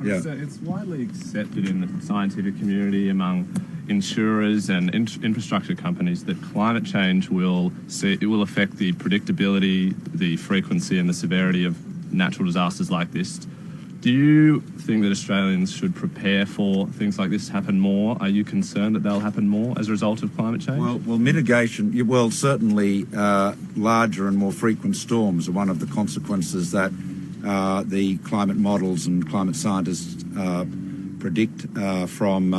Yeah. So it's widely accepted in the scientific community among insurers and infrastructure companies that climate change will affect the predictability, the frequency and the severity of natural disasters like this. Do you think that Australians should prepare for things like this to happen more? Are you concerned that they'll happen more as a result of climate change? Well, mitigation, certainly larger and more frequent storms are one of the consequences that the climate models and climate scientists predict from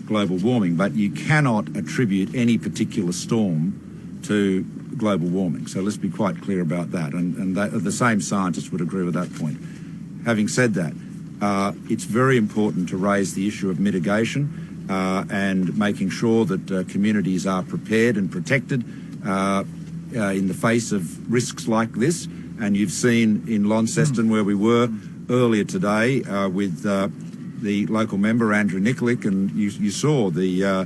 global warming. But you cannot attribute any particular storm to global warming. So let's be quite clear about that. And the same scientists would agree with that point. Having said that, it's very important to raise the issue of mitigation and making sure that communities are prepared and protected in the face of risks like this. And you've seen in Launceston, where we were earlier today with the local member, Andrew Nikolic, and you saw the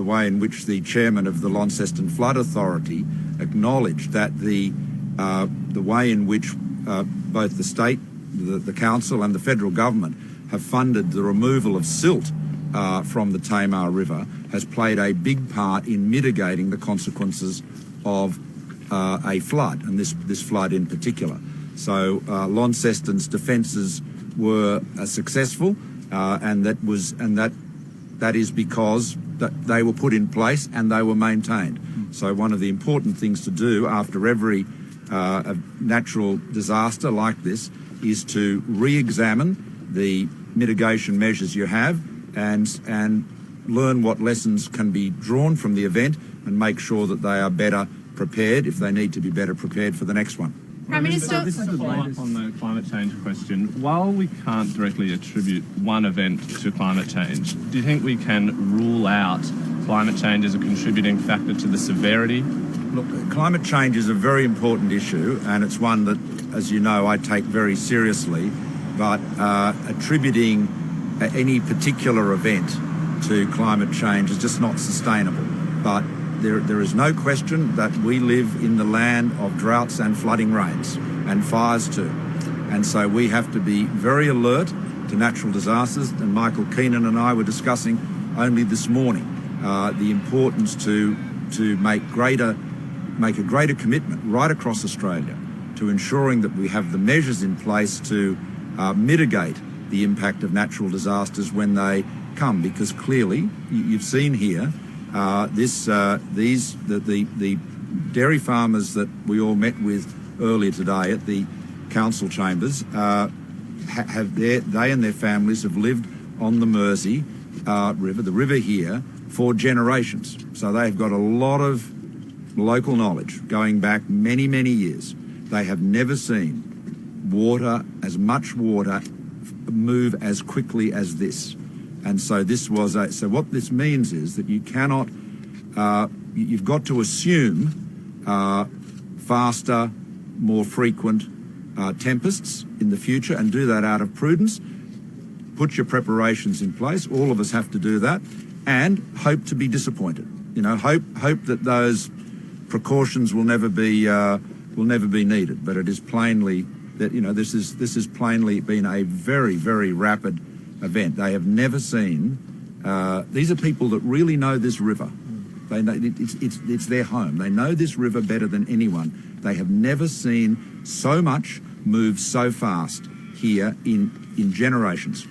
way in which the chairman of the Launceston Flood Authority acknowledged that the way in which both the state, the council and the federal government have funded the removal of silt from the Tamar River has played a big part in mitigating the consequences of a flood, and this flood in particular. So Launceston's defences were successful, and that is because they were put in place and they were maintained. So one of the important things to do after every a natural disaster like this is to re-examine the mitigation measures you have and learn what lessons can be drawn from the event and make sure that they are better prepared, if they need to be better prepared, for the next one. Prime Minister, this is a follow-up on the climate change question. While we can't directly attribute one event to climate change, do you think we can rule out climate change as a contributing factor to the severity? Look, climate change is a very important issue, and it's one that, as you know, I take very seriously, but attributing any particular event to climate change is just not sustainable. But there is no question that we live in the land of droughts and flooding rains, and fires too. And so we have to be very alert to natural disasters, and Michael Keenan and I were discussing only this morning the importance to make a greater commitment right across Australia to ensuring that we have the measures in place to mitigate the impact of natural disasters when they come, because clearly you've seen here the dairy farmers that we all met with earlier today at the council chambers they and their families have lived on the Mersey River, the river here, for generations. So they've got a lot of local knowledge going back many, many years. They have never seen as much water move as quickly as this. And so so what this means is that you cannot, you've got to assume faster, more frequent tempests in the future, and do that out of prudence. Put your preparations in place. All of us have to do that, and hope to be disappointed. You know, hope that those precautions will never be needed. But it is plainly that, you know, this has plainly been a very, very rapid event. They have never seen. These are people that really know this river. They know it's their home. They know this river better than anyone. They have never seen so much move so fast here in generations.